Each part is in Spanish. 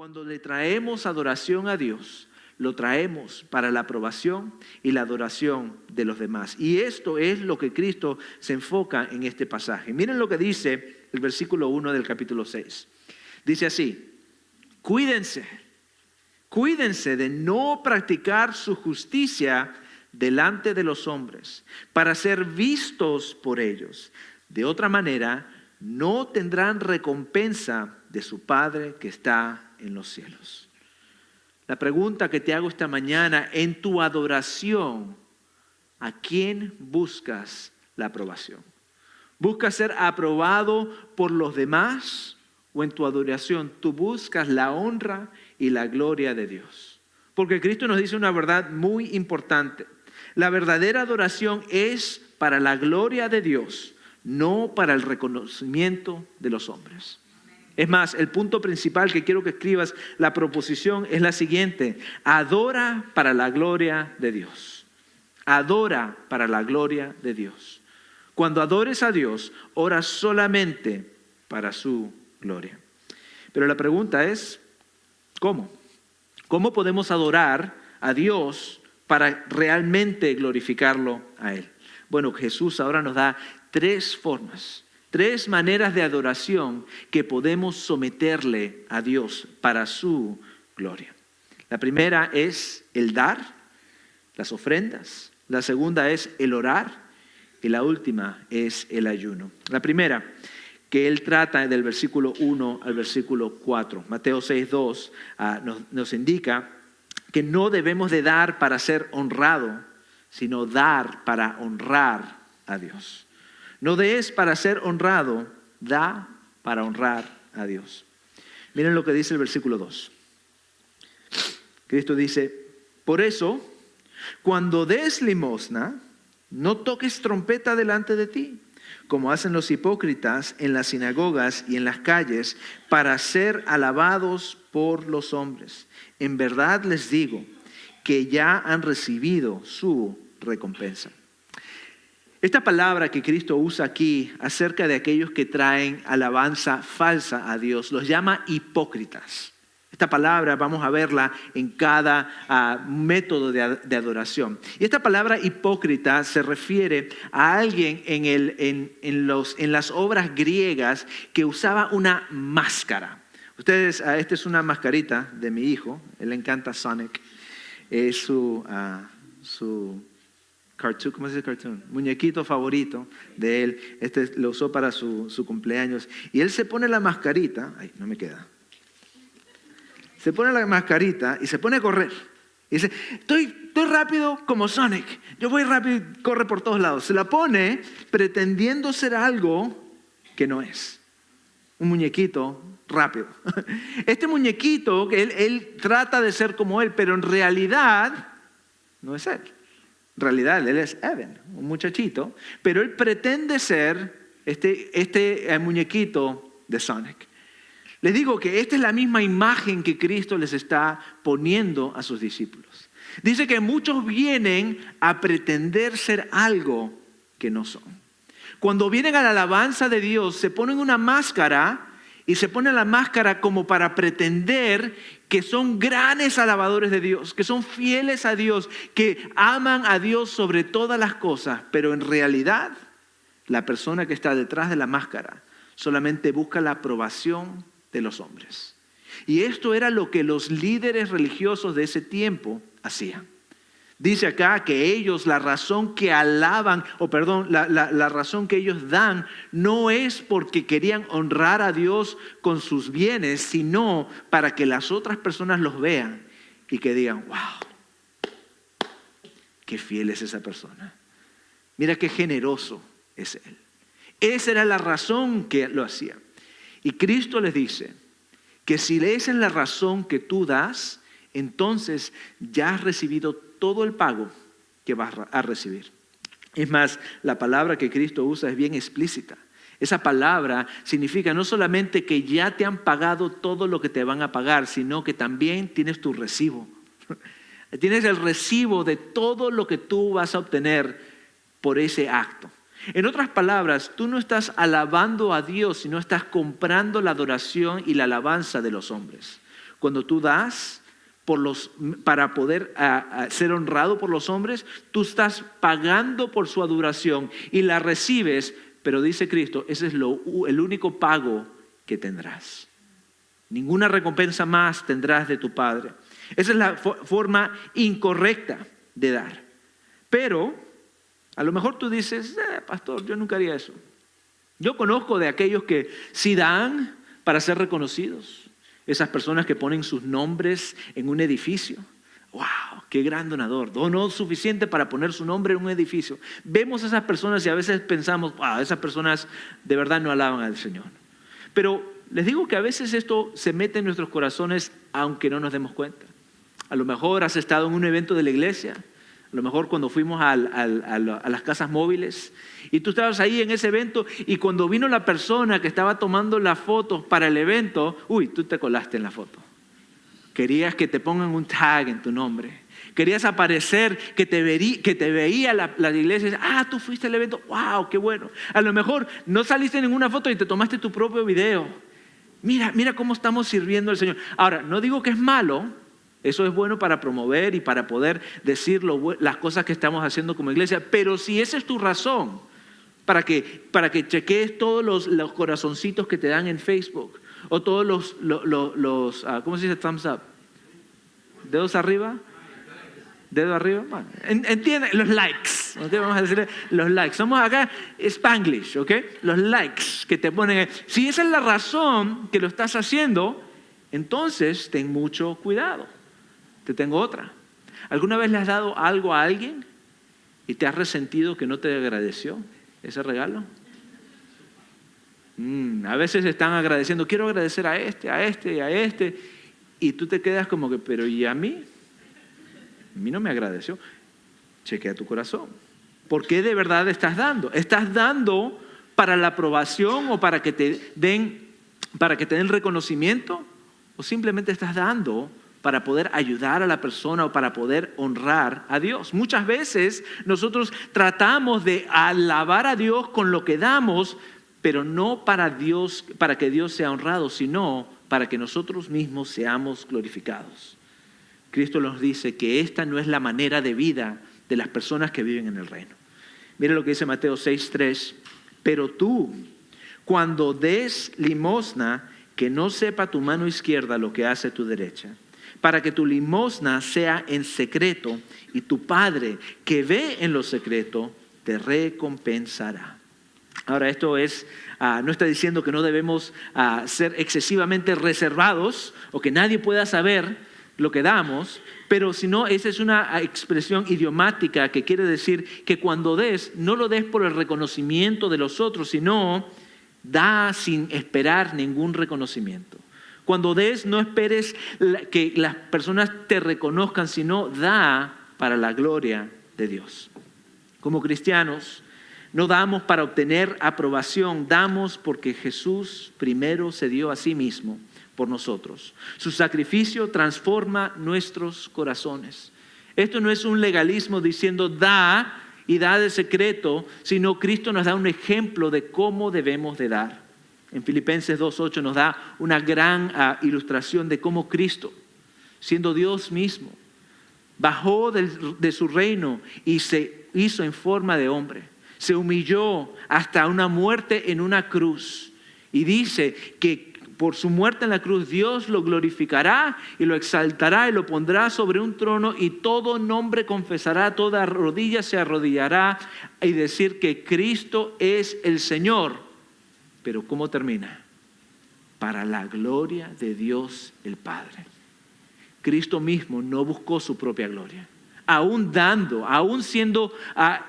Cuando le traemos adoración a Dios, lo traemos para la aprobación y la adoración de los demás. Y esto es lo que Cristo se enfoca en este pasaje. Miren lo que dice el versículo 1 del capítulo 6. Dice así: cuídense de no practicar su justicia delante de los hombres, para ser vistos por ellos. De otra manera, no tendrán recompensa de su Padre que está en los cielos. La pregunta que te hago esta mañana: en tu adoración, ¿a quién buscas la aprobación? ¿Buscas ser aprobado por los demás? ¿O en tu adoración tú buscas la honra y la gloria de Dios? Porque Cristo nos dice una verdad muy importante. La verdadera adoración es para la gloria de Dios, no para el reconocimiento de los hombres. Es más, el punto principal que quiero que escribas, la proposición, es la siguiente: adora para la gloria de Dios. Adora para la gloria de Dios. Cuando adores a Dios, ora solamente para su gloria. Pero la pregunta es, ¿cómo? ¿Cómo podemos adorar a Dios para realmente glorificarlo a Él? Bueno, Jesús ahora nos da tres formas, tres maneras de adoración que podemos someterle a Dios para su gloria. La primera es el dar, las ofrendas. La segunda es el orar. Y la última es el ayuno. La primera, que él trata del versículo 1 al versículo 4. Mateo 6:2 nos indica que no debemos de dar para ser honrado, sino dar para honrar a Dios. No des para ser honrado, da para honrar a Dios. Miren lo que dice el versículo 2. Cristo dice: por eso, cuando des limosna, no toques trompeta delante de ti, como hacen los hipócritas en las sinagogas y en las calles, para ser alabados por los hombres. En verdad les digo que ya han recibido su recompensa. Esta palabra que Cristo usa aquí acerca de aquellos que traen alabanza falsa a Dios, los llama hipócritas. Esta palabra vamos a verla en cada método de adoración. Y esta palabra hipócrita se refiere a alguien en las obras griegas que usaba una máscara. Ustedes, esta es una mascarita de mi hijo, él le encanta Sonic. Es su cartoon, ¿cómo se dice cartoon? Muñequito favorito de él. Este lo usó para su cumpleaños. Y él se pone la mascarita, ay, no me queda. Se pone la mascarita y se pone a correr. Y dice: estoy rápido como Sonic. Yo voy rápido y corre por todos lados. Se la pone pretendiendo ser algo que no es. Un muñequito rápido. Este muñequito, él trata de ser como él, pero en realidad no es él. En realidad él es Evan, un muchachito. Pero él pretende ser este muñequito de Sonic. Les digo que esta es la misma imagen que Cristo les está poniendo a sus discípulos. Dice que muchos vienen a pretender ser algo que no son. Cuando vienen a la alabanza de Dios, se ponen una máscara y se ponen la máscara como para pretender que son grandes alabadores de Dios, que son fieles a Dios, que aman a Dios sobre todas las cosas, pero en realidad la persona que está detrás de la máscara solamente busca la aprobación de los hombres. Y esto era lo que los líderes religiosos de ese tiempo hacían. Dice acá que ellos, la razón que alaban, la razón que ellos dan no es porque querían honrar a Dios con sus bienes, sino para que las otras personas los vean y que digan: wow, qué fiel es esa persona. Mira qué generoso es él. Esa era la razón que lo hacían. Y Cristo les dice que si esa es la razón que tú das, entonces ya has recibido todo el pago que vas a recibir. Es más, la palabra que Cristo usa es bien explícita. Esa palabra significa no solamente que ya te han pagado todo lo que te van a pagar, sino que también tienes tu recibo. Tienes el recibo de todo lo que tú vas a obtener por ese acto. En otras palabras, tú no estás alabando a Dios, sino estás comprando la adoración y la alabanza de los hombres. cuando tú das para poder ser honrado por los hombres, tú estás pagando por su adoración y la recibes, pero dice Cristo, ese es el único pago que tendrás. Ninguna recompensa más tendrás de tu Padre. Esa es la forma incorrecta de dar. Pero a lo mejor tú dices, pastor, yo nunca haría eso. Yo conozco de aquellos que sí dan para ser reconocidos. Esas personas que ponen sus nombres en un edificio. ¡Wow! ¡Qué gran donador! Donó suficiente para poner su nombre en un edificio. Vemos a esas personas y a veces pensamos, ¡wow! Esas personas de verdad no alaban al Señor. Pero les digo que a veces esto se mete en nuestros corazones aunque no nos demos cuenta. A lo mejor has estado en un evento de la iglesia. A lo mejor cuando fuimos a las casas móviles y tú estabas ahí en ese evento y cuando vino la persona que estaba tomando las fotos para el evento, tú te colaste en la foto. Querías que te pongan un tag en tu nombre. Querías aparecer, que te veía la iglesia y dices, tú fuiste al evento, wow, qué bueno. A lo mejor no saliste en ninguna foto y te tomaste tu propio video. Mira cómo estamos sirviendo al Señor. Ahora, no digo que es malo. Eso es bueno para promover y para poder decir las cosas que estamos haciendo como iglesia. Pero si esa es tu razón, para que chequees todos los corazoncitos que te dan en Facebook, o todos los ¿cómo se dice thumbs up? ¿Dedos arriba? ¿Dedo arriba? Bueno, entiende, los likes. ¿Okay? Vamos a decirle los likes. Somos acá Spanglish, ¿ok? Los likes que te ponen. Si esa es la razón que lo estás haciendo, entonces ten mucho cuidado. Te tengo otra. ¿Alguna vez le has dado algo a alguien y te has resentido que no te agradeció ese regalo? A veces están agradeciendo, quiero agradecer a este, y tú te quedas como que, pero ¿y a mí? A mí no me agradeció. Chequea tu corazón. ¿Por qué de verdad estás dando? ¿Estás dando para la aprobación o para que te den reconocimiento? ¿O simplemente estás dando para poder ayudar a la persona o para poder honrar a Dios? Muchas veces nosotros tratamos de alabar a Dios con lo que damos, pero no para que Dios sea honrado, sino para que nosotros mismos seamos glorificados. Cristo nos dice que esta no es la manera de vida de las personas que viven en el reino. Mira lo que dice Mateo 6:3. Pero tú, cuando des limosna, que no sepa tu mano izquierda lo que hace tu derecha, para que tu limosna sea en secreto, y tu Padre que ve en lo secreto te recompensará. Ahora, esto no está diciendo que no debemos ser excesivamente reservados o que nadie pueda saber lo que damos, pero sino esa es una expresión idiomática que quiere decir que cuando des, no lo des por el reconocimiento de los otros, sino da sin esperar ningún reconocimiento. Cuando des, no esperes que las personas te reconozcan, sino da para la gloria de Dios. Como cristianos, no damos para obtener aprobación, damos porque Jesús primero se dio a sí mismo por nosotros. Su sacrificio transforma nuestros corazones. Esto no es un legalismo diciendo da y da de secreto, sino Cristo nos da un ejemplo de cómo debemos de dar. En Filipenses 2:8 nos da una gran ilustración de cómo Cristo, siendo Dios mismo, bajó de su reino y se hizo en forma de hombre. Se humilló hasta una muerte en una cruz. Y dice que por su muerte en la cruz Dios lo glorificará y lo exaltará y lo pondrá sobre un trono y todo nombre confesará, toda rodilla se arrodillará y decir que Cristo es el Señor. Pero ¿cómo termina? Para la gloria de Dios el Padre. Cristo mismo no buscó su propia gloria. Aún dando, aún siendo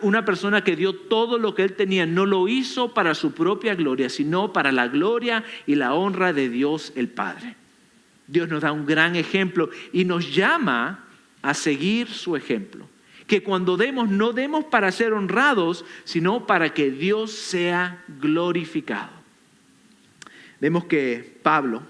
una persona que dio todo lo que él tenía, no lo hizo para su propia gloria, sino para la gloria y la honra de Dios el Padre. Dios nos da un gran ejemplo y nos llama a seguir su ejemplo. Que cuando demos, no demos para ser honrados, sino para que Dios sea glorificado. Vemos que Pablo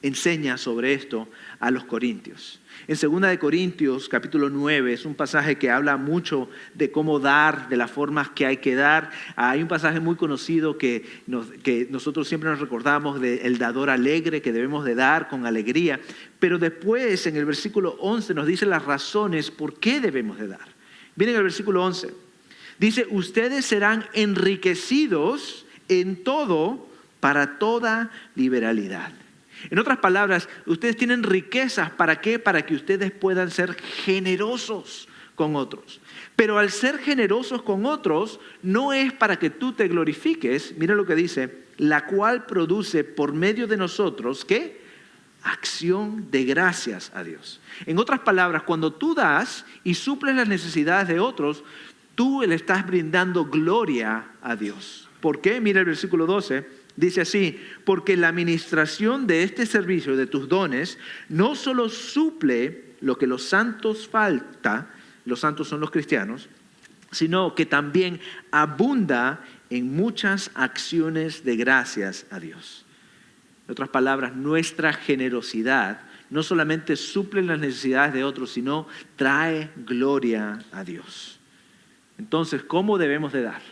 enseña sobre esto a los corintios. En 2 de Corintios, capítulo 9, es un pasaje que habla mucho de cómo dar, de las formas que hay que dar. Hay un pasaje muy conocido que nosotros siempre nos recordamos del dador alegre, que debemos de dar con alegría. Pero después, en el versículo 11, nos dice las razones por qué debemos de dar. Miren el versículo 11. Dice, ustedes serán enriquecidos en todo para toda liberalidad. En otras palabras, ustedes tienen riquezas. ¿Para qué? Para que ustedes puedan ser generosos con otros. Pero al ser generosos con otros, no es para que tú te glorifiques. Mira lo que dice, la cual produce por medio de nosotros, ¿qué? Acción de gracias a Dios. En otras palabras, cuando tú das y suples las necesidades de otros, tú le estás brindando gloria a Dios. ¿Por qué? Mira el versículo 12. Dice así, porque la administración de este servicio, de tus dones, no solo suple lo que los santos falta, los santos son los cristianos, sino que también abunda en muchas acciones de gracias a Dios. En otras palabras, nuestra generosidad no solamente suple las necesidades de otros, sino trae gloria a Dios. Entonces, ¿cómo debemos de dar?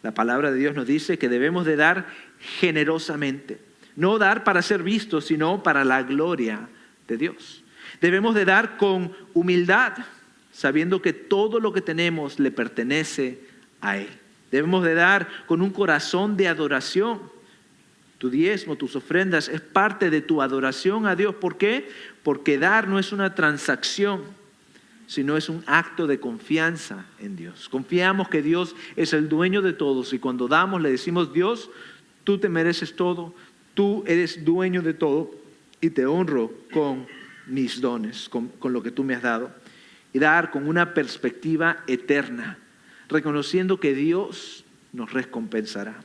La palabra de Dios nos dice que debemos de dar generosamente. No dar para ser vistos, sino para la gloria de Dios. Debemos de dar con humildad, sabiendo que todo lo que tenemos le pertenece a Él. Debemos de dar con un corazón de adoración. Tu diezmo, tus ofrendas es parte de tu adoración a Dios. ¿Por qué? Porque dar no es una transacción, sino es un acto de confianza en Dios. Confiamos que Dios es el dueño de todos y cuando damos le decimos, Dios, tú te mereces todo, tú eres dueño de todo y te honro con mis dones, con lo que tú me has dado. Y dar con una perspectiva eterna, reconociendo que Dios nos recompensará.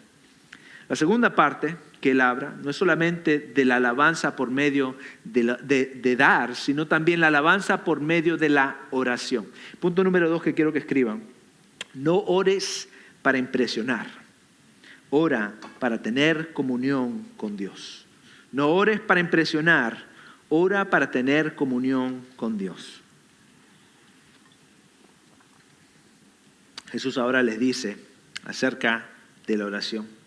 La segunda parte que él habla no es solamente de la alabanza por medio de dar, sino también la alabanza por medio de la oración. Punto número 2 que quiero que escriban. No ores para impresionar. Ora para tener comunión con Dios. No ores para impresionar. Ora para tener comunión con Dios. Jesús ahora les dice acerca de la oración.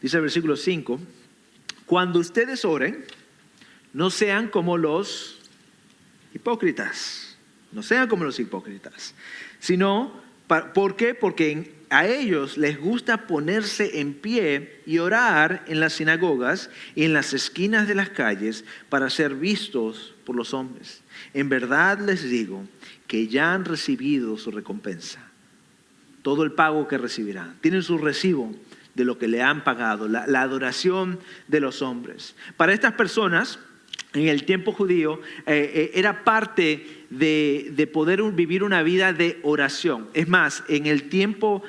Dice el versículo 5, cuando ustedes oren, no sean como los hipócritas. No sean como los hipócritas. Sino, ¿por qué? Porque a ellos les gusta ponerse en pie y orar en las sinagogas y en las esquinas de las calles para ser vistos por los hombres. En verdad les digo que ya han recibido su recompensa. Todo el pago que recibirán. Tienen su recibo de lo que le han pagado, la adoración de los hombres. Para estas personas, en el tiempo judío, era parte de poder vivir una vida de oración. Es más, en el tiempo,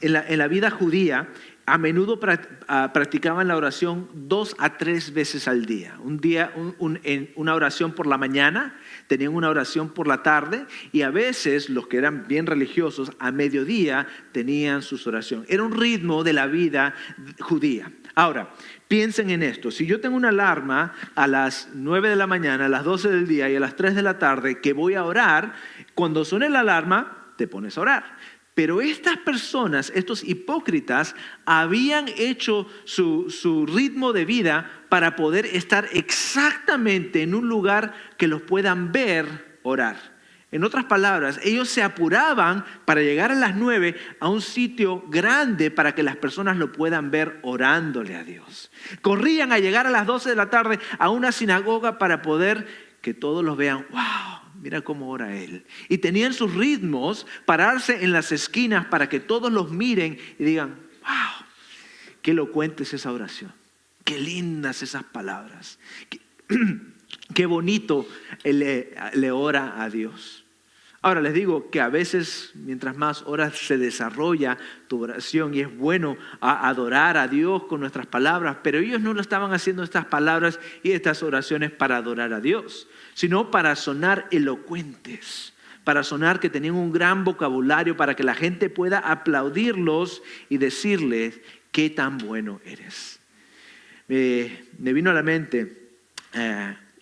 en la vida judía, a menudo practicaban la oración 2 a 3 veces al día. Una oración por la mañana, tenían una oración por la tarde y a veces los que eran bien religiosos a mediodía tenían sus oraciones. Era un ritmo de la vida judía. Ahora, piensen en esto. Si yo tengo una alarma a las 9 de la mañana, a las 12 del día y a las 3 de la tarde que voy a orar, cuando suene la alarma te pones a orar. Pero estas personas, estos hipócritas, habían hecho su ritmo de vida para poder estar exactamente en un lugar que los puedan ver orar. En otras palabras, ellos se apuraban para llegar a las 9 a un sitio grande para que las personas lo puedan ver orándole a Dios. Corrían a llegar a las 12 de la tarde a una sinagoga para poder que todos los vean. ¡Wow! Mira cómo ora él. Y tenían sus ritmos, pararse en las esquinas para que todos los miren y digan, wow, qué elocuente es esa oración. Qué lindas esas palabras. Qué bonito le ora a Dios. Ahora les digo que a veces, mientras más horas se desarrolla tu oración y es bueno adorar a Dios con nuestras palabras, pero ellos no lo estaban haciendo estas palabras y estas oraciones para adorar a Dios, sino para sonar elocuentes, para sonar que tenían un gran vocabulario para que la gente pueda aplaudirlos y decirles qué tan bueno eres. Me vino a la mente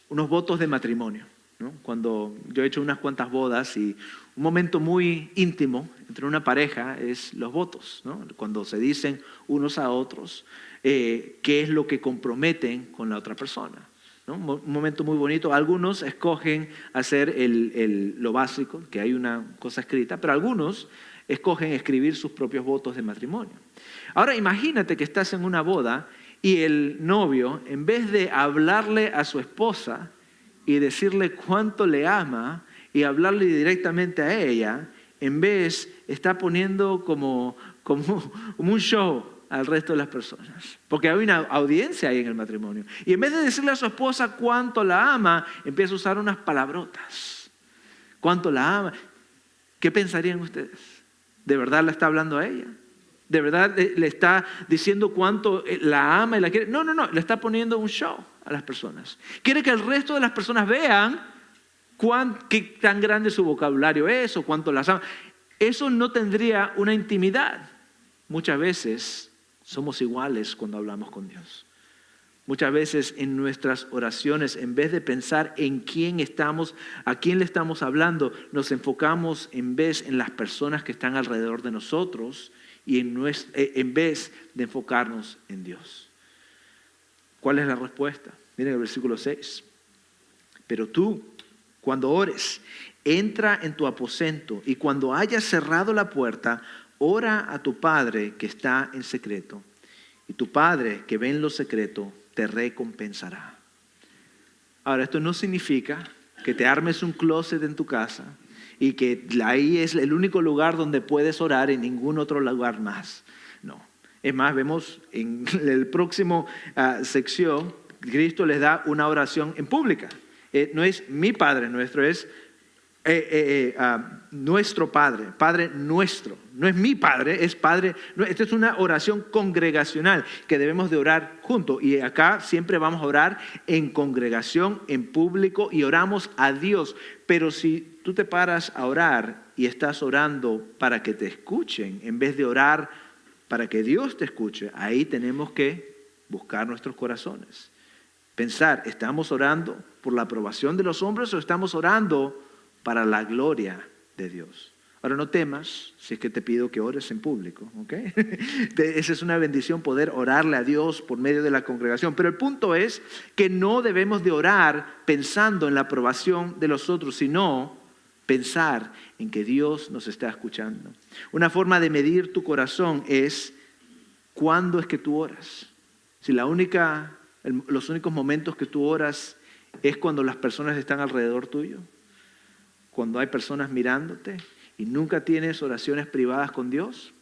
unos votos de matrimonio, ¿no? Cuando yo he hecho unas cuantas bodas y un momento muy íntimo entre una pareja es los votos, ¿no? Cuando se dicen unos a otros qué es lo que comprometen con la otra persona, ¿no? Un momento muy bonito. Algunos escogen hacer lo básico, que hay una cosa escrita, pero algunos escogen escribir sus propios votos de matrimonio. Ahora imagínate que estás en una boda y el novio, en vez de hablarle a su esposa y decirle cuánto le ama y hablarle directamente a ella, en vez está poniendo como un show al resto de las personas. Porque hay una audiencia ahí en el matrimonio. Y en vez de decirle a su esposa cuánto la ama, empieza a usar unas palabrotas. ¿Cuánto la ama? ¿Qué pensarían ustedes? ¿De verdad la está hablando a ella? ¿De verdad le está diciendo cuánto la ama y la quiere? No, le está poniendo un show a las personas. Quiere que el resto de las personas vean qué tan grande su vocabulario es o cuánto las ama. Eso no tendría una intimidad. Muchas veces somos iguales cuando hablamos con Dios. Muchas veces en nuestras oraciones, en vez de pensar en quién estamos, a quién le estamos hablando, nos enfocamos en vez en las personas que están alrededor de nosotros y en vez de enfocarnos en Dios. ¿Cuál es la respuesta? Miren el versículo 6. Pero tú, cuando ores, entra en tu aposento y cuando hayas cerrado la puerta, ora a tu Padre que está en secreto. Y tu Padre que ve en lo secreto te recompensará. Ahora, esto no significa que te armes un closet en tu casa y que ahí es el único lugar donde puedes orar, en ningún otro lugar más. No. Es más, vemos en el próximo sección, Cristo les da una oración en pública. No es mi Padre nuestro, es nuestro Padre, Padre nuestro. No es mi Padre, es Padre. Esta es una oración congregacional que debemos de orar juntos. Y acá siempre vamos a orar en congregación, en público, y oramos a Dios. Pero si tú te paras a orar y estás orando para que te escuchen, en vez de orar para que Dios te escuche, ahí tenemos que buscar nuestros corazones. Pensar, ¿estamos orando por la aprobación de los hombres o estamos orando para la gloria de Dios? Ahora no temas si es que te pido que ores en público, ¿ok? Esa es una bendición, poder orarle a Dios por medio de la congregación. Pero el punto es que no debemos de orar pensando en la aprobación de los otros, sino pensar en que Dios nos está escuchando. Una forma de medir tu corazón es cuándo es que tú oras. Si los únicos momentos que tú oras es cuando las personas están alrededor tuyo, cuando hay personas mirándote y nunca tienes oraciones privadas con Dios,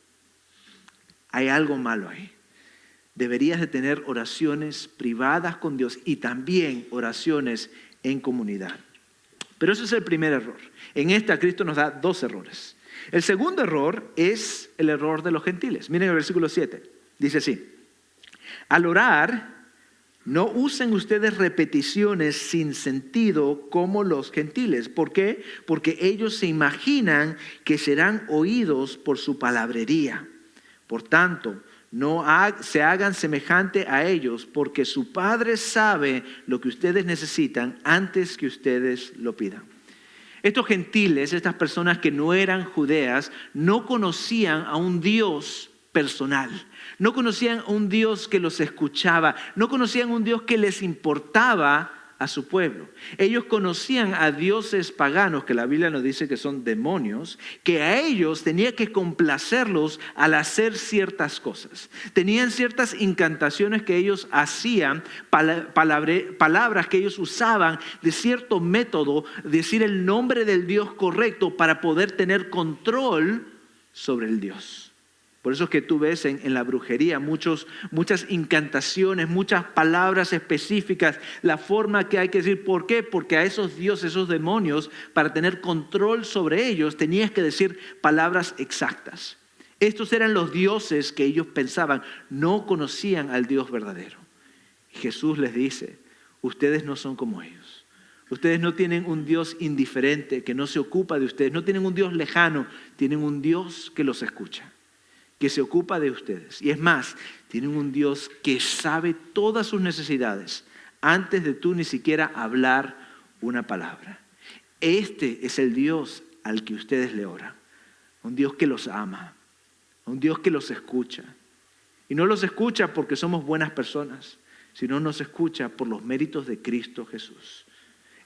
hay algo malo ahí. Deberías de tener oraciones privadas con Dios y también oraciones en comunidad. Pero ese es el primer error. En esta Cristo nos da 2 errores. El segundo error es el error de los gentiles. Miren el versículo 7. Dice así: al orar, no usen ustedes repeticiones sin sentido como los gentiles. ¿Por qué? Porque ellos se imaginan que serán oídos por su palabrería. Por tanto, no se hagan semejante a ellos, porque su Padre sabe lo que ustedes necesitan antes que ustedes lo pidan. Estos gentiles, estas personas que no eran judeas, no conocían a un Dios personal. No conocían a un Dios que los escuchaba. No conocían a un Dios que les importaba a su pueblo. Ellos conocían a dioses paganos, que la Biblia nos dice que son demonios, que a ellos tenía que complacerlos al hacer ciertas cosas. Tenían ciertas incantaciones que ellos hacían, palabras que ellos usaban de cierto método, decir el nombre del Dios correcto para poder tener control sobre el Dios. Por eso es que tú ves en la brujería muchas incantaciones, muchas palabras específicas, la forma que hay que decir. ¿Por qué? Porque a esos dioses, esos demonios, para tener control sobre ellos, tenías que decir palabras exactas. Estos eran los dioses que ellos pensaban, no conocían al Dios verdadero. Y Jesús les dice, ustedes no son como ellos. Ustedes no tienen un Dios indiferente que no se ocupa de ustedes, no tienen un Dios lejano, tienen un Dios que los escucha, que se ocupa de ustedes. Y es más, tienen un Dios que sabe todas sus necesidades antes de tú ni siquiera hablar una palabra. Este es el Dios al que ustedes le oran. Un Dios que los ama, un Dios que los escucha. Y no los escucha porque somos buenas personas, sino nos escucha por los méritos de Cristo Jesús.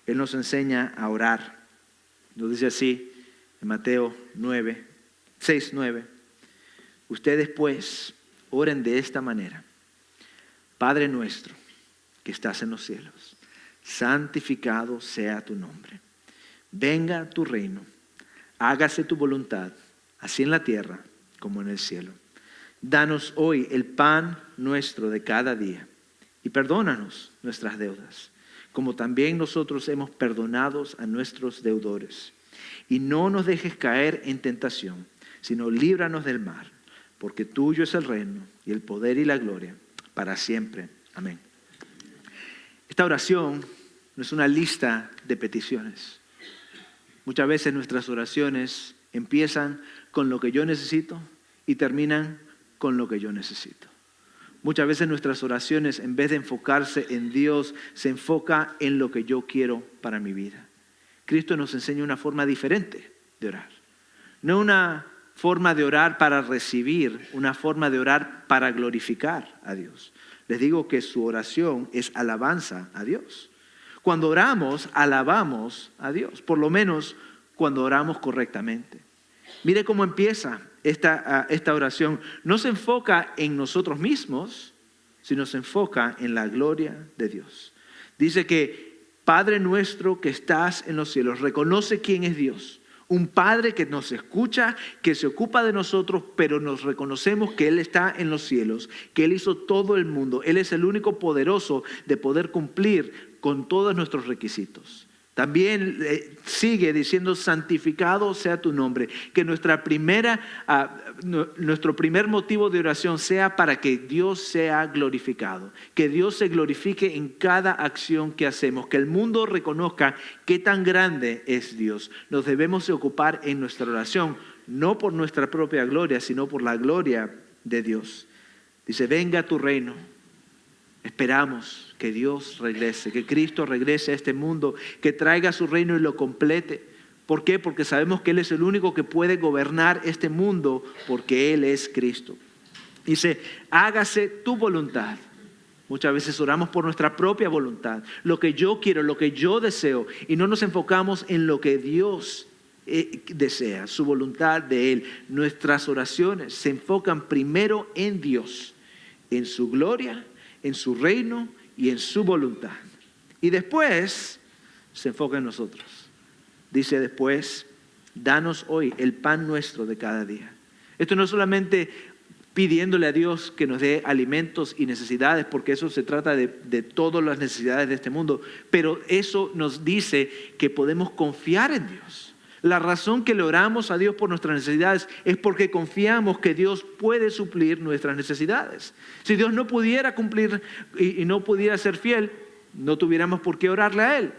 Él nos enseña a orar. Nos dice así en Mateo 6:9. Ustedes pues oren de esta manera. Padre nuestro que estás en los cielos, santificado sea tu nombre. Venga tu reino, hágase tu voluntad, así en la tierra como en el cielo. Danos hoy el pan nuestro de cada día y perdónanos nuestras deudas, como también nosotros hemos perdonado a nuestros deudores. Y no nos dejes caer en tentación, sino líbranos del mal, porque tuyo es el reino y el poder y la gloria para siempre. Amén. Esta oración no es una lista de peticiones. Muchas veces nuestras oraciones empiezan con lo que yo necesito y terminan con lo que yo necesito. Muchas veces nuestras oraciones, en vez de enfocarse en Dios, se enfoca en lo que yo quiero para mi vida. Cristo nos enseña una forma diferente de orar. No una forma de orar para recibir, una forma de orar para glorificar a Dios. Les digo que su oración es alabanza a Dios. Cuando oramos, alabamos a Dios, por lo menos cuando oramos correctamente. Mire cómo empieza esta oración. No se enfoca en nosotros mismos, sino se enfoca en la gloria de Dios. Dice que Padre nuestro que estás en los cielos, reconoce quién es Dios. Un Padre que nos escucha, que se ocupa de nosotros, pero nos reconocemos que Él está en los cielos, que Él hizo todo el mundo. Él es el único poderoso de poder cumplir con todos nuestros requisitos. También sigue diciendo, santificado sea tu nombre. Que nuestro primer motivo de oración sea para que Dios sea glorificado. Que Dios se glorifique en cada acción que hacemos. Que el mundo reconozca qué tan grande es Dios. Nos debemos de ocupar en nuestra oración, no por nuestra propia gloria, sino por la gloria de Dios. Dice, venga tu reino. Esperamos que Dios regrese, que Cristo regrese a este mundo, que traiga su reino y lo complete. ¿Por qué? Porque sabemos que Él es el único que puede gobernar este mundo, porque Él es Cristo. Dice, hágase tu voluntad. Muchas veces oramos por nuestra propia voluntad, lo que yo quiero, lo que yo deseo, y no nos enfocamos en lo que Dios desea, su voluntad de Él. Nuestras oraciones se enfocan primero en Dios, en su gloria, en su reino y en su voluntad. Y después se enfoca en nosotros. Dice después, danos hoy el pan nuestro de cada día. Esto no es solamente pidiéndole a Dios que nos dé alimentos y necesidades, porque eso se trata de todas las necesidades de este mundo, pero eso nos dice que podemos confiar en Dios. La razón que le oramos a Dios por nuestras necesidades es porque confiamos que Dios puede suplir nuestras necesidades. Si Dios no pudiera cumplir y no pudiera ser fiel, no tuviéramos por qué orarle a Él.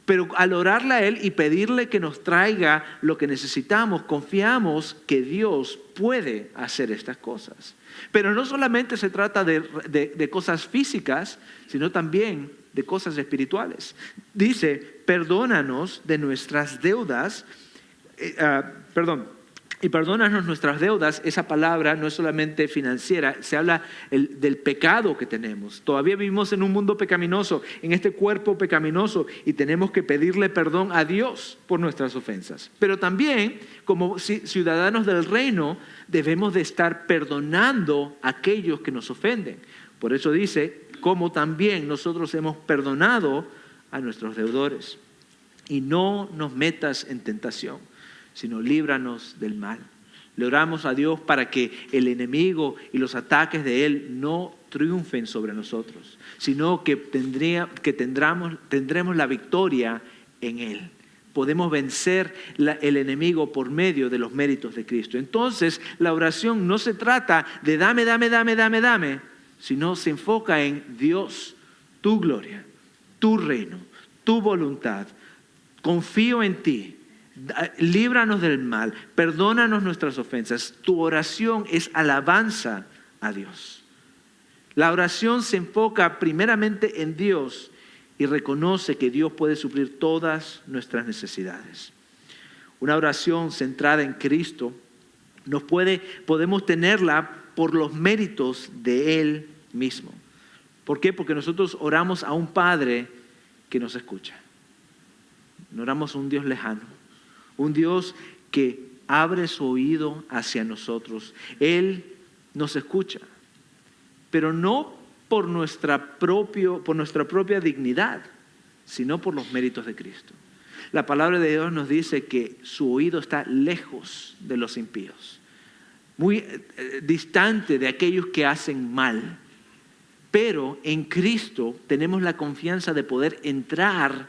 Pero al orarle a Él y pedirle que nos traiga lo que necesitamos, confiamos que Dios puede hacer estas cosas. Pero no solamente se trata de cosas físicas, sino también de cosas espirituales. Dice, perdónanos de nuestras deudas, y perdónanos nuestras deudas. Esa palabra no es solamente financiera, se habla del pecado que tenemos. Todavía vivimos en un mundo pecaminoso, en este cuerpo pecaminoso, y tenemos que pedirle perdón a Dios por nuestras ofensas. Pero también, como ciudadanos del reino, debemos de estar perdonando a aquellos que nos ofenden. Por eso dice, como también nosotros hemos perdonado a nuestros deudores. Y no nos metas en tentación, sino líbranos del mal. Le oramos a Dios para que el enemigo y los ataques de Él no triunfen sobre nosotros, sino que tendremos la victoria en Él. Podemos vencer el enemigo por medio de los méritos de Cristo. Entonces, la oración no se trata de dame, sino se enfoca en Dios, tu gloria, tu reino, tu voluntad. Confío en ti. Líbranos del mal, perdónanos nuestras ofensas. Tu oración es alabanza a Dios. La oración se enfoca primeramente en Dios y reconoce que Dios puede suplir todas nuestras necesidades. Una oración centrada en Cristo podemos tenerla por los méritos de Él mismo. ¿Por qué? Porque nosotros oramos a un Padre que nos escucha. No oramos a un Dios lejano, un Dios que abre su oído hacia nosotros. Él nos escucha, pero no por nuestra propia dignidad, sino por los méritos de Cristo. La palabra de Dios nos dice que su oído está lejos de los impíos, muy distante de aquellos que hacen mal. Pero en Cristo tenemos la confianza de poder entrar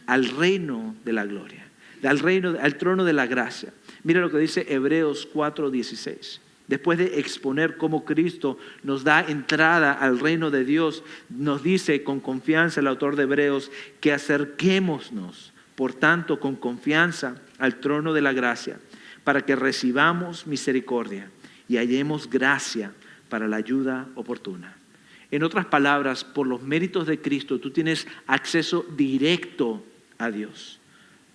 al reino de la gloria, al trono de la gracia. Mira lo que dice Hebreos 4:16. Después de exponer cómo Cristo nos da entrada al reino de Dios, nos dice con confianza el autor de Hebreos que acerquémonos, por tanto, con confianza al trono de la gracia, para que recibamos misericordia y hallemos gracia para la ayuda oportuna. En otras palabras, por los méritos de Cristo, tú tienes acceso directo a Dios.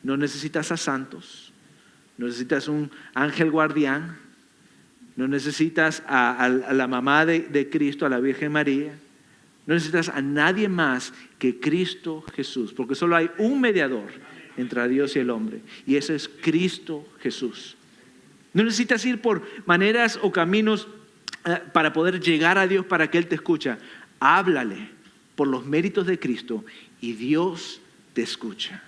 No necesitas a santos, no necesitas un ángel guardián, no necesitas a la mamá de Cristo, a la Virgen María. No necesitas a nadie más que Cristo Jesús, porque solo hay un mediador entre Dios y el hombre, y ese es Cristo Jesús. No necesitas ir por maneras o caminos para poder llegar a Dios para que Él te escuche. Háblale por los méritos de Cristo y Dios te escucha.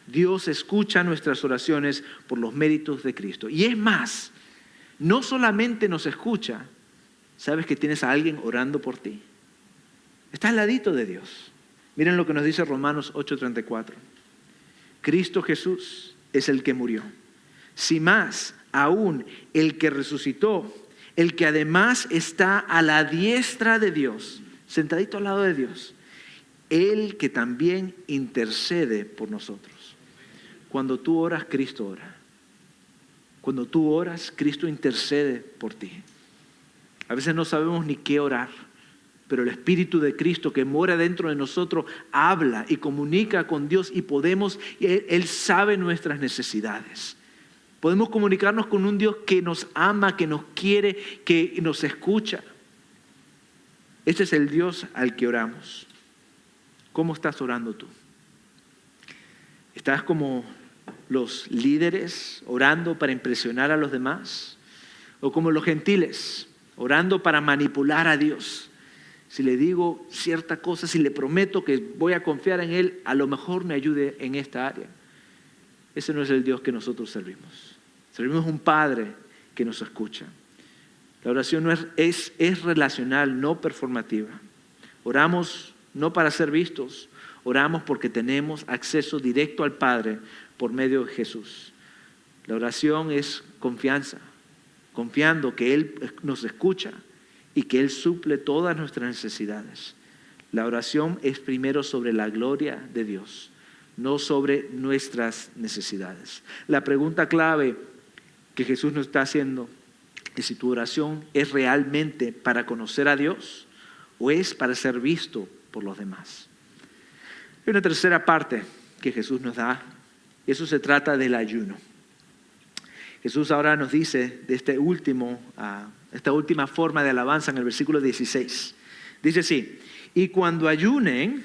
Dios escucha nuestras oraciones por los méritos de Cristo. Y es más, no solamente nos escucha, sabes que tienes a alguien orando por ti. Está al ladito de Dios. Miren lo que nos dice Romanos 8:34. Cristo Jesús es el que murió. Si más aún el que resucitó, el que además está a la diestra de Dios, sentadito al lado de Dios, el que también intercede por nosotros. Cuando tú oras, Cristo ora. Cuando tú oras, Cristo intercede por ti. A veces no sabemos ni qué orar, pero el Espíritu de Cristo que mora dentro de nosotros habla y comunica con Dios y Él sabe nuestras necesidades. Podemos comunicarnos con un Dios que nos ama, que nos quiere, que nos escucha. Este es el Dios al que oramos. ¿Cómo estás orando tú? ¿Estás como los líderes orando para impresionar a los demás? ¿O como los gentiles orando para manipular a Dios? Si le digo cierta cosa, si le prometo que voy a confiar en Él, a lo mejor me ayude en esta área. Ese no es el Dios que nosotros servimos. Servimos un Padre que nos escucha. La oración es relacional, no performativa. Oramos no para ser vistos, oramos porque tenemos acceso directo al Padre por medio de Jesús. La oración es confianza, confiando que Él nos escucha y que Él suple todas nuestras necesidades. La oración es primero sobre la gloria de Dios, no sobre nuestras necesidades. La pregunta clave que Jesús nos está haciendo es si tu oración es realmente para conocer a Dios o es para ser visto por los demás. Hay una tercera parte que Jesús nos da, y eso se trata del ayuno. Jesús ahora nos dice de esta última forma de alabanza en el versículo 16. Dice así: y cuando ayunen,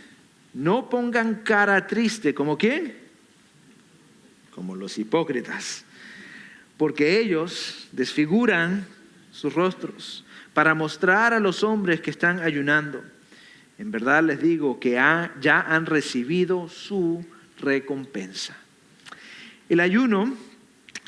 no pongan cara triste, ¿como quién? Como los hipócritas, porque ellos desfiguran sus rostros para mostrar a los hombres que están ayunando. En verdad les digo que ya han recibido su recompensa. El ayuno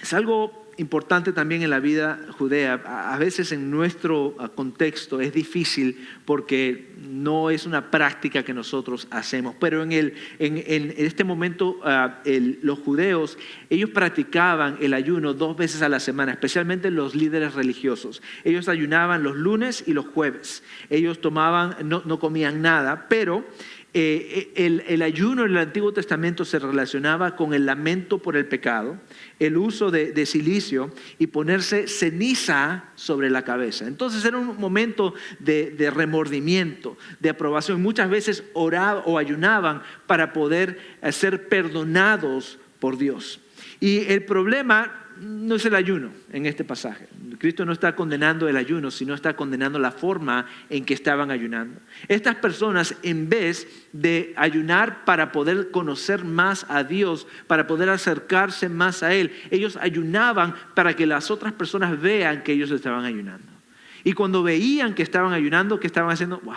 es algo importante también en la vida judea. A veces en nuestro contexto es difícil porque no es una práctica que nosotros hacemos. Pero en este momento los judeos, ellos practicaban el ayuno 2 veces a la semana, especialmente los líderes religiosos. Ellos ayunaban los lunes y los jueves. Ellos no comían nada, pero El ayuno en el Antiguo Testamento se relacionaba con el lamento por el pecado, el uso de cilicio y ponerse ceniza sobre la cabeza. Entonces era un momento de remordimiento, de aprobación. Muchas veces oraban o ayunaban para poder ser perdonados por Dios. Y el problema no es el ayuno en este pasaje. Cristo no está condenando el ayuno, sino está condenando la forma en que estaban ayunando. Estas personas, en vez de ayunar para poder conocer más a Dios, para poder acercarse más a Él, ellos ayunaban para que las otras personas vean que ellos estaban ayunando. Y cuando veían que estaban ayunando, ¿qué estaban haciendo? ¡Wow!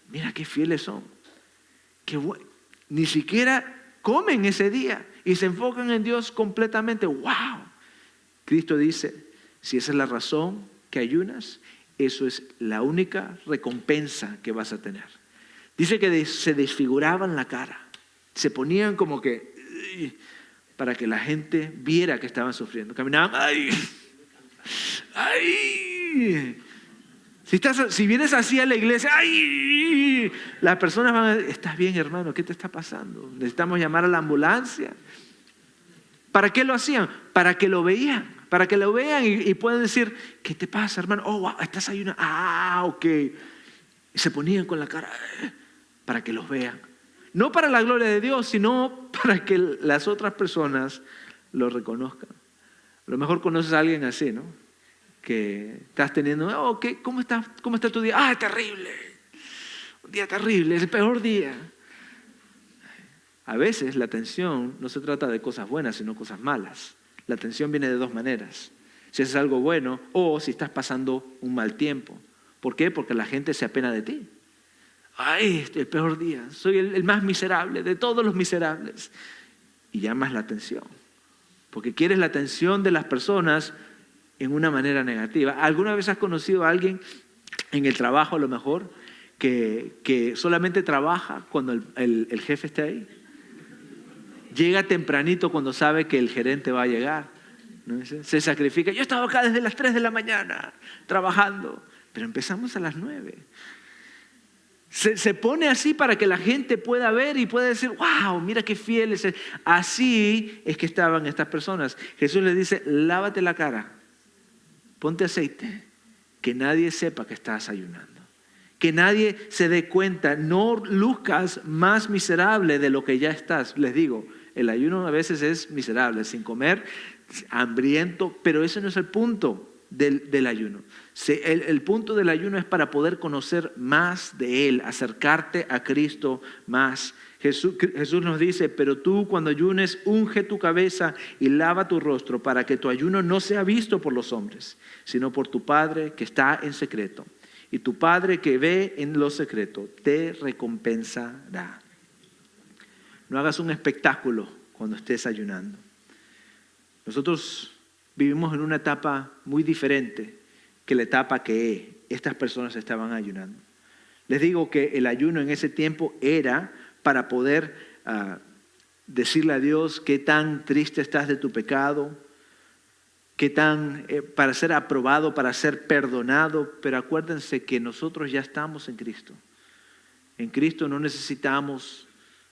Mira qué fieles son. Ni siquiera comen ese día y se enfocan en Dios completamente. ¡Wow! Cristo dice, si esa es la razón que ayunas, eso es la única recompensa que vas a tener. Dice que se desfiguraban la cara, se ponían como que para que la gente viera que estaban sufriendo. Caminaban, ¡ay! ¡Ay! Si vienes así a la iglesia, ¡ay! Las personas van a decir, ¿estás bien, hermano? ¿Qué te está pasando? Necesitamos llamar a la ambulancia. ¿Para qué lo hacían? Para que lo veían. Para que lo vean y puedan decir, ¿qué te pasa, hermano? Oh, wow, estás ayunando. Ah, ok. Y se ponían con la cara para que los vean. No para la gloria de Dios, sino para que las otras personas lo reconozcan. A lo mejor conoces a alguien así, ¿no? Que estás teniendo, oh, ¿cómo está tu día? Ah, terrible. Un día terrible, es el peor día. A veces la tensión no se trata de cosas buenas, sino cosas malas. La tensión viene de dos maneras. Si es algo bueno o si estás pasando un mal tiempo. ¿Por qué? Porque la gente se apena de ti. Ay, el peor día. Soy el más miserable de todos los miserables. Y llamas la atención. Porque quieres la atención de las personas en una manera negativa. ¿Alguna vez has conocido a alguien en el trabajo a lo mejor que solamente trabaja cuando el jefe está ahí? Llega tempranito cuando sabe que el gerente va a llegar, ¿no? Se sacrifica. Yo estaba acá desde las 3 de la mañana trabajando, pero empezamos a las 9. Se pone así para que la gente pueda ver y pueda decir, wow, mira qué fieles. Así es que estaban estas personas. Jesús les dice, lávate la cara, ponte aceite, que nadie sepa que estás ayunando. Que nadie se dé cuenta, no luzcas más miserable de lo que ya estás. Les digo, el ayuno a veces es miserable, sin comer, hambriento, pero ese no es el punto del ayuno. El punto del ayuno es para poder conocer más de Él, acercarte a Cristo más. Jesús nos dice, pero tú cuando ayunes, unge tu cabeza y lava tu rostro para que tu ayuno no sea visto por los hombres, sino por tu Padre que está en secreto. Y tu Padre que ve en lo secreto te recompensará. No hagas un espectáculo cuando estés ayunando. Nosotros vivimos en una etapa muy diferente que la etapa que estas personas estaban ayunando. Les digo que el ayuno en ese tiempo era para poder decirle a Dios qué tan triste estás de tu pecado, para ser aprobado, para ser perdonado. Pero acuérdense que nosotros ya estamos en Cristo. En Cristo no necesitamos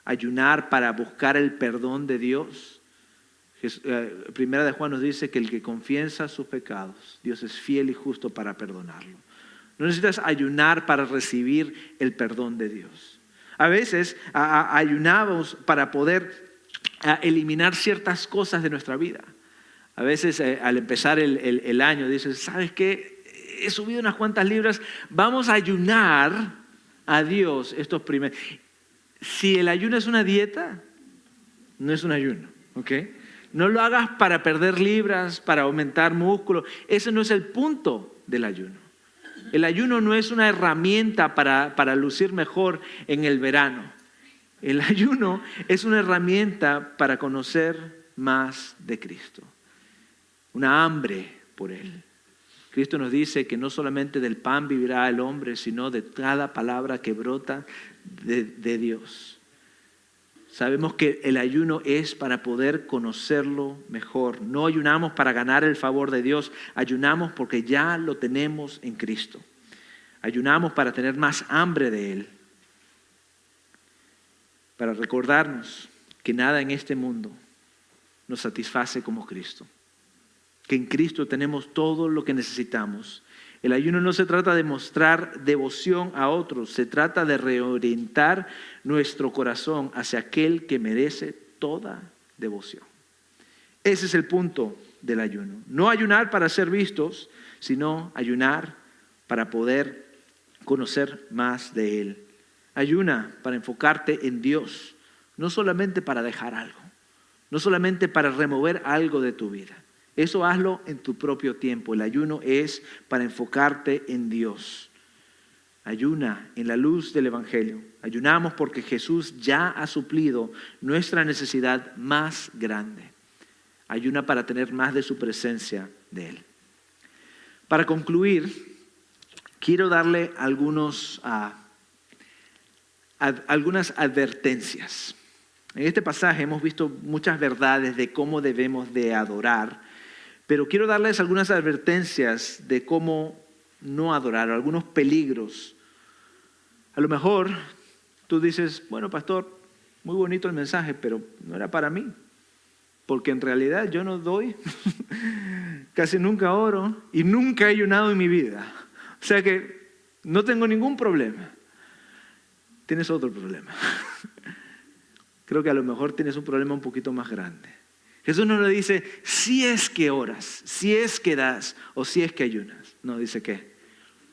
ayunar para buscar el perdón de Dios. Primera de Juan nos dice que el que confiesa sus pecados, Dios es fiel y justo para perdonarlo. No necesitas ayunar para recibir el perdón de Dios. A veces ayunamos para poder eliminar ciertas cosas de nuestra vida. A veces al empezar el año dices, ¿sabes qué? He subido unas cuantas libras, vamos a ayunar a Dios estos primeros. Si el ayuno es una dieta, no es un ayuno, ¿ok? No lo hagas para perder libras, para aumentar músculo. Ese no es el punto del ayuno. El ayuno no es una herramienta para lucir mejor en el verano. El ayuno es una herramienta para conocer más de Cristo. Una hambre por Él. Cristo nos dice que no solamente del pan vivirá el hombre, sino de cada palabra que brota de Dios. Sabemos que el ayuno es para poder conocerlo mejor. No ayunamos para ganar el favor de Dios, ayunamos porque ya lo tenemos en Cristo. Ayunamos para tener más hambre de Él. para recordarnos que nada en este mundo nos satisface como Cristo. Que en Cristo tenemos todo lo que necesitamos. El ayuno no se trata de mostrar devoción a otros, se trata de reorientar nuestro corazón hacia aquel que merece toda devoción. Ese es el punto del ayuno. No ayunar para ser vistos, sino ayunar para poder conocer más de Él. Ayuna para enfocarte en Dios, no solamente para dejar algo, no solamente para remover algo de tu vida. Eso hazlo en tu propio tiempo. El ayuno es para enfocarte en Dios. Ayuna en la luz del Evangelio. Ayunamos porque Jesús ya ha suplido nuestra necesidad más grande. Ayuna para tener más de su presencia de Él. Para concluir, quiero darle algunas advertencias. En este pasaje hemos visto muchas verdades de cómo debemos de adorar, pero quiero darles algunas advertencias de cómo no adorar, algunos peligros. A lo mejor tú dices, bueno, pastor, muy bonito el mensaje, pero no era para mí. Porque en realidad yo no doy, casi nunca oro y nunca he ayunado en mi vida. O sea que no tengo ningún problema. Tienes otro problema. Creo que a lo mejor tienes un problema un poquito más grande. Jesús no le dice, si es que oras, si es que das o si es que ayunas. No, dice que,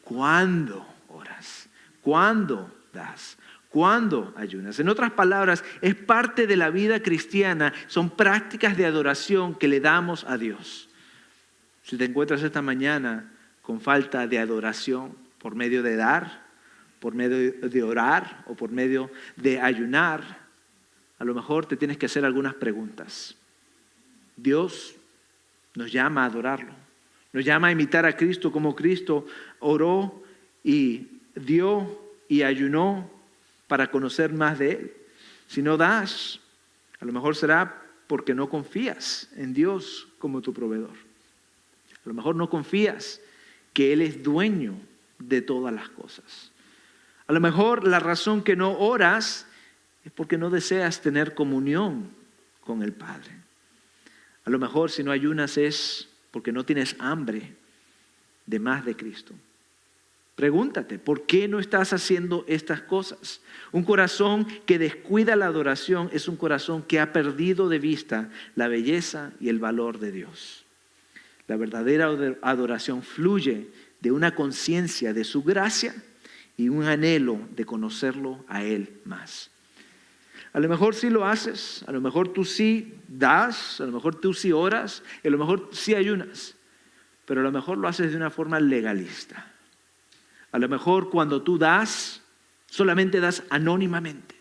¿cuándo oras? ¿Cuándo das? ¿Cuándo ayunas? En otras palabras, es parte de la vida cristiana, son prácticas de adoración que le damos a Dios. Si te encuentras esta mañana con falta de adoración por medio de dar, por medio de orar o por medio de ayunar, a lo mejor te tienes que hacer algunas preguntas. Dios nos llama a adorarlo, nos llama a imitar a Cristo como Cristo oró y dio y ayunó para conocer más de Él. Si no das, a lo mejor será porque no confías en Dios como tu proveedor. A lo mejor no confías que Él es dueño de todas las cosas. A lo mejor la razón que no oras es porque no deseas tener comunión con el Padre. A lo mejor si no ayunas es porque no tienes hambre de más de Cristo. Pregúntate, ¿por qué no estás haciendo estas cosas? Un corazón que descuida la adoración es un corazón que ha perdido de vista la belleza y el valor de Dios. La verdadera adoración fluye de una conciencia de su gracia y un anhelo de conocerlo a Él más. A lo mejor sí lo haces, a lo mejor tú sí das, a lo mejor tú sí oras, a lo mejor sí ayunas, pero a lo mejor lo haces de una forma legalista. A lo mejor cuando tú das, solamente das anónimamente.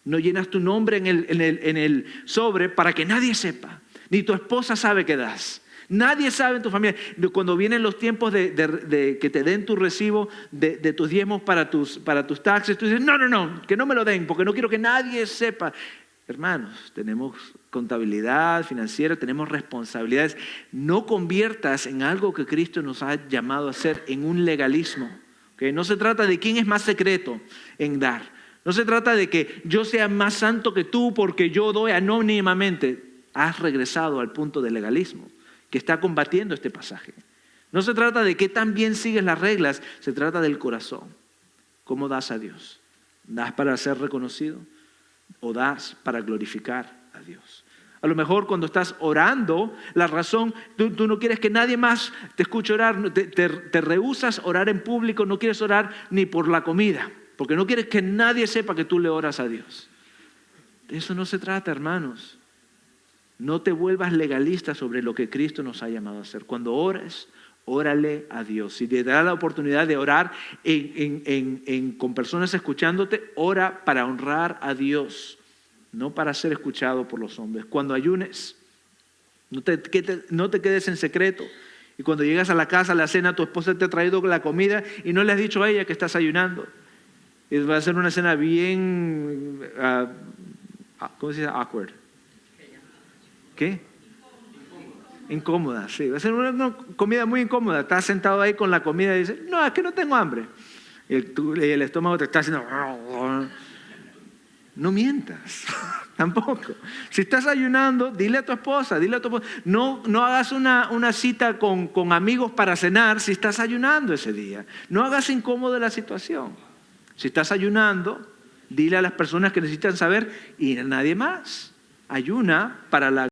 No llenas tu nombre en el sobre para que nadie sepa. Ni tu esposa sabe que das. Nadie sabe en tu familia. Cuando vienen los tiempos de que te den tu recibo de tus diezmos para tus taxes, tú dices, no, que no me lo den porque no quiero que nadie sepa. Hermanos, tenemos contabilidad financiera, tenemos responsabilidades. No conviertas en algo que Cristo nos ha llamado a hacer en un legalismo. ¿Okay? No se trata de quién es más secreto en dar. No se trata de que yo sea más santo que tú porque yo doy anónimamente. Has regresado al punto del legalismo que está combatiendo este pasaje. No se trata de qué tan bien sigues las reglas, se trata del corazón. ¿Cómo das a Dios? ¿Das para ser reconocido o das para glorificar a Dios? A lo mejor cuando estás orando, la razón, tú no quieres que nadie más te escuche orar, te rehusas orar en público, no quieres orar ni por la comida, porque no quieres que nadie sepa que tú le oras a Dios. De eso no se trata, hermanos. No te vuelvas legalista sobre lo que Cristo nos ha llamado a hacer. Cuando ores, órale a Dios. Si te da la oportunidad de orar con personas escuchándote, ora para honrar a Dios, no para ser escuchado por los hombres. Cuando ayunes, no te quedes en secreto. Y cuando llegas a la casa, a la cena, tu esposa te ha traído la comida y no le has dicho a ella que estás ayunando. Y va a ser una cena bien, ¿cómo se dice? Awkward. ¿Qué? Incómoda, sí. Va a ser una comida muy incómoda. Estás sentado ahí con la comida y dices, no, es que no tengo hambre. Y el estómago te está haciendo... no mientas. Tampoco. Si estás ayunando, dile a tu esposa, no hagas una cita con amigos para cenar si estás ayunando ese día. No hagas incómoda la situación. Si estás ayunando, dile a las personas que necesitan saber y a nadie más. Ayuna para la